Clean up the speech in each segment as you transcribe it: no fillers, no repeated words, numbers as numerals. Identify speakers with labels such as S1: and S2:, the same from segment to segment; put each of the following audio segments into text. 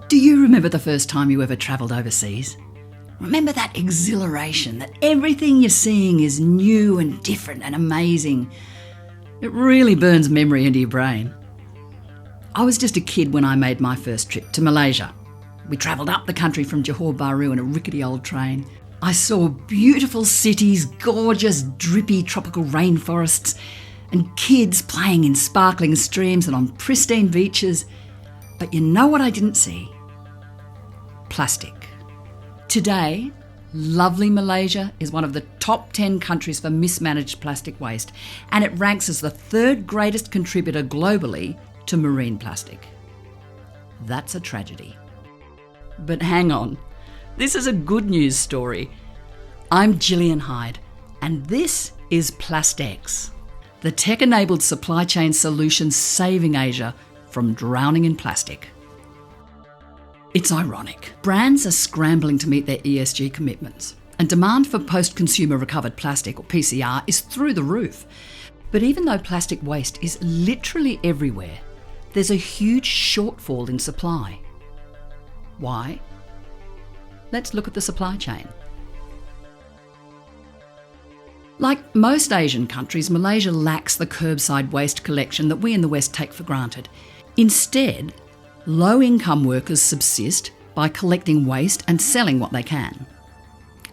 S1: Do you remember the first time you ever travelled overseas? Remember that exhilaration, that everything you're seeing is new and different and amazing? It really burns memory into your brain. I was just a kid when I made my first trip to Malaysia. We travelled up the country from Johor Bahru in a rickety old train. I saw beautiful cities, gorgeous, drippy tropical rainforests, and kids playing in sparkling streams and on pristine beaches. But you know what I didn't see? Plastic. Today, lovely Malaysia is one of the top 10 countries for mismanaged plastic waste, and it ranks as the third greatest contributor globally to marine plastic. That's a tragedy. But hang on, this is a good news story. I'm Gillian Hyde, and this is PlastX, the tech-enabled supply chain solution saving Asia from drowning in plastic. It's ironic. Brands are scrambling to meet their ESG commitments, and demand for post-consumer recovered plastic, or PCR, is through the roof. But even though plastic waste is literally everywhere, there's a huge shortfall in supply. Why? Let's look at the supply chain. Like most Asian countries, Malaysia lacks the curbside waste collection that we in the West take for granted. Instead, low-income workers subsist by collecting waste and selling what they can.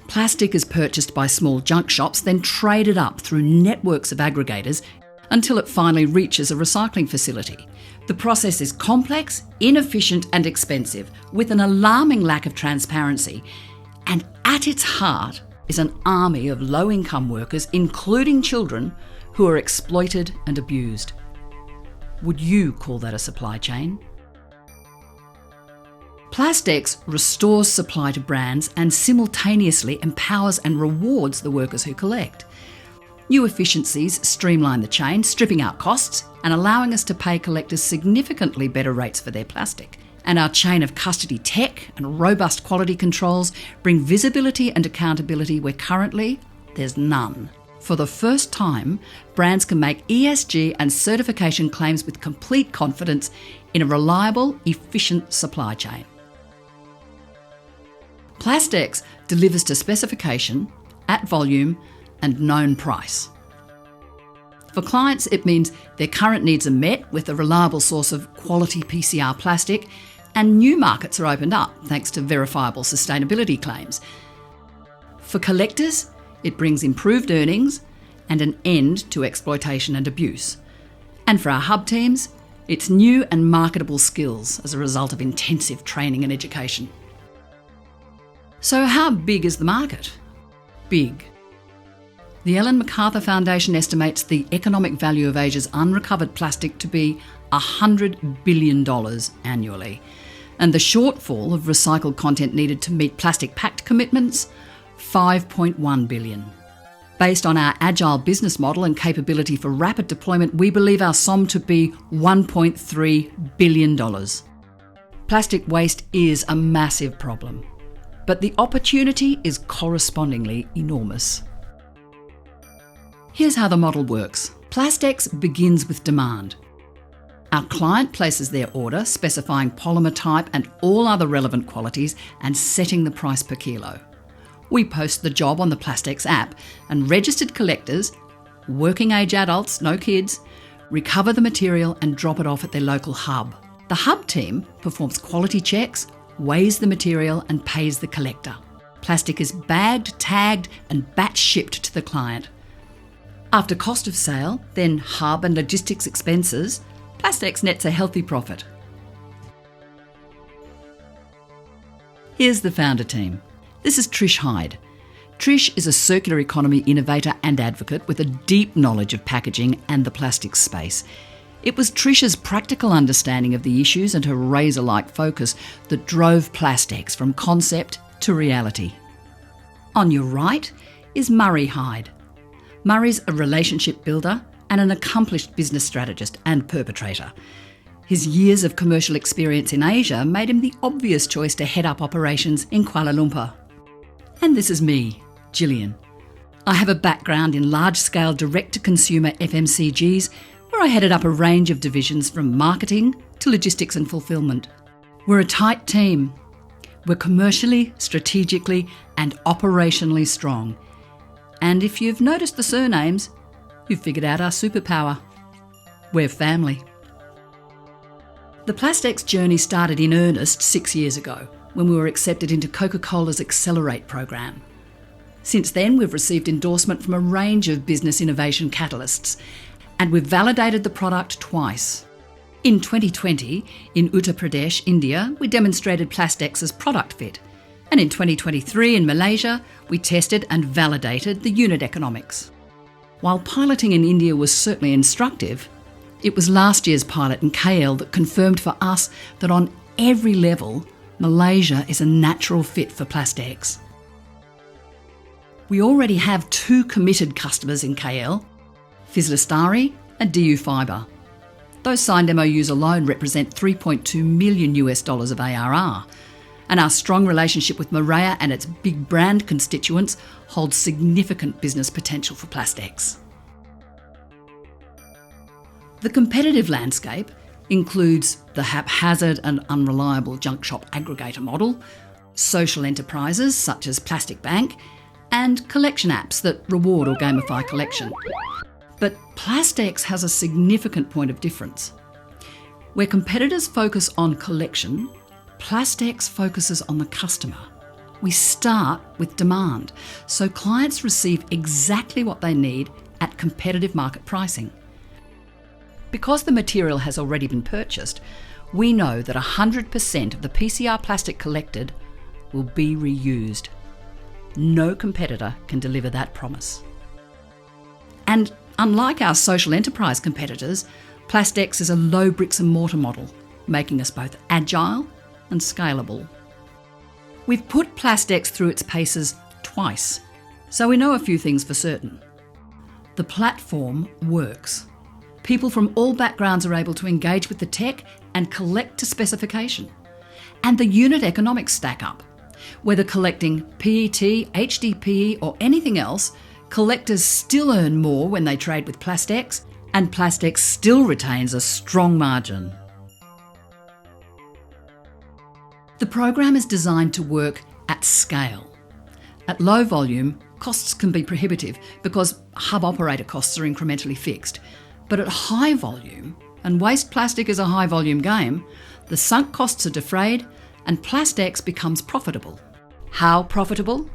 S1: Plastic is purchased by small junk shops, then traded up through networks of aggregators until it finally reaches a recycling facility. The process is complex, inefficient and expensive, with an alarming lack of transparency. And at its heart is an army of low-income workers, including children, who are exploited and abused. Would you call that a supply chain? PlastX restores supply to brands and simultaneously empowers and rewards the workers who collect. New efficiencies streamline the chain, stripping out costs and allowing us to pay collectors significantly better rates for their plastic. And our chain of custody tech and robust quality controls bring visibility and accountability where currently there's none. For the first time, brands can make ESG and certification claims with complete confidence in a reliable, efficient supply chain. PlastX delivers to specification, at volume, and known price. For clients, it means their current needs are met with a reliable source of quality PCR plastic, and new markets are opened up thanks to verifiable sustainability claims. For collectors, it brings improved earnings and an end to exploitation and abuse. And for our hub teams, it's new and marketable skills as a result of intensive training and education. So how big is the market? Big. The Ellen MacArthur Foundation estimates the economic value of Asia's unrecovered plastic to be $100 billion annually, and the shortfall of recycled content needed to meet plastic pact commitments, $5.1 billion. Based on our agile business model and capability for rapid deployment, we believe our SOM to be $1.3 billion. Plastic waste is a massive problem, but the opportunity is correspondingly enormous. Here's how the model works. PlastX begins with demand. Our client places their order, specifying polymer type and all other relevant qualities and setting the price per kilo. We post the job on the PlastX app, and registered collectors, working age adults, no kids, recover the material and drop it off at their local hub. The hub team performs quality checks, weighs the material and pays the collector. Plastic is bagged, tagged and batch shipped to the client. After cost of sale, then hub and logistics expenses, PlastX nets a healthy profit. Here's the founder team. This is Trish Hyde. Trish is a circular economy innovator and advocate with a deep knowledge of packaging and the plastics space. It was Trish's practical understanding of the issues and her razor-like focus that drove PlastX from concept to reality. On your right is Murray Hyde. Murray's a relationship builder and an accomplished business strategist and perpetrator. His years of commercial experience in Asia made him the obvious choice to head up operations in Kuala Lumpur. And this is me, Gillian. I have a background in large-scale direct-to-consumer FMCGs where I headed up a range of divisions from marketing to logistics and fulfilment. We're a tight team. We're commercially, strategically and operationally strong. And if you've noticed the surnames, you've figured out our superpower. We're family. The PlastX journey started in earnest 6 years ago when we were accepted into Coca-Cola's Accelerate program. Since then, we've received endorsement from a range of business innovation catalysts, and we've validated the product twice. In 2020, in Uttar Pradesh, India, we demonstrated PlastX's product fit. And in 2023 in Malaysia, we tested and validated the unit economics. While piloting in India was certainly instructive, it was last year's pilot in KL that confirmed for us that on every level, Malaysia is a natural fit for PlastX. We already have 2 committed customers in KL, Fizlistari and DU Fibre. Those signed MOUs alone represent $3.2 million of ARR, and our strong relationship with Marais and its big brand constituents holds significant business potential for PlastX. The competitive landscape includes the haphazard and unreliable junk shop aggregator model, social enterprises such as Plastic Bank, and collection apps that reward or gamify collection. But PlastX has a significant point of difference. Where competitors focus on collection, PlastX focuses on the customer. We start with demand, so clients receive exactly what they need at competitive market pricing. Because the material has already been purchased, we know that 100% of the PCR plastic collected will be reused. No competitor can deliver that promise. And unlike our social enterprise competitors, PlastX is a low bricks and mortar model, making us both agile and scalable. We've put PlastX through its paces twice, so we know a few things for certain. The platform works. People from all backgrounds are able to engage with the tech and collect to specification. And the unit economics stack up. Whether collecting PET, HDPE or anything else, collectors still earn more when they trade with PlastX, and PlastX still retains a strong margin. The program is designed to work at scale. At low volume, costs can be prohibitive because hub operator costs are incrementally fixed. But at high volume, and waste plastic is a high volume game, the sunk costs are defrayed and PlastX becomes profitable. How profitable?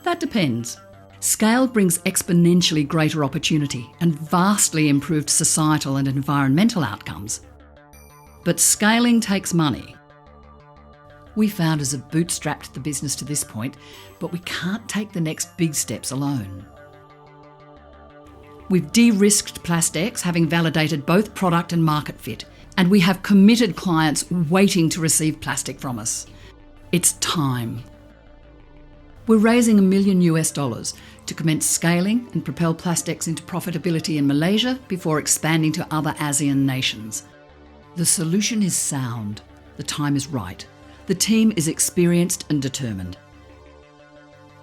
S1: That depends. Scale brings exponentially greater opportunity and vastly improved societal and environmental outcomes. But scaling takes money. We founders have bootstrapped the business to this point, but we can't take the next big steps alone. We've de-risked PlastX, having validated both product and market fit, and we have committed clients waiting to receive plastic from us. It's time. We're raising $1 million to commence scaling and propel PlastX into profitability in Malaysia before expanding to other ASEAN nations. The solution is sound. The time is right. The team is experienced and determined.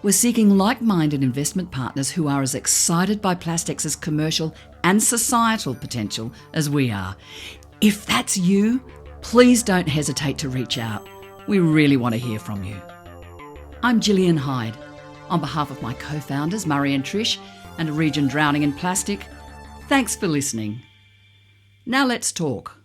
S1: We're seeking like-minded investment partners who are as excited by PlastX's commercial and societal potential as we are. If that's you, please don't hesitate to reach out. We really want to hear from you. I'm Gillian Hyde. On behalf of my co-founders, Murray and Trish, and a region drowning in plastic, thanks for listening. Now let's talk.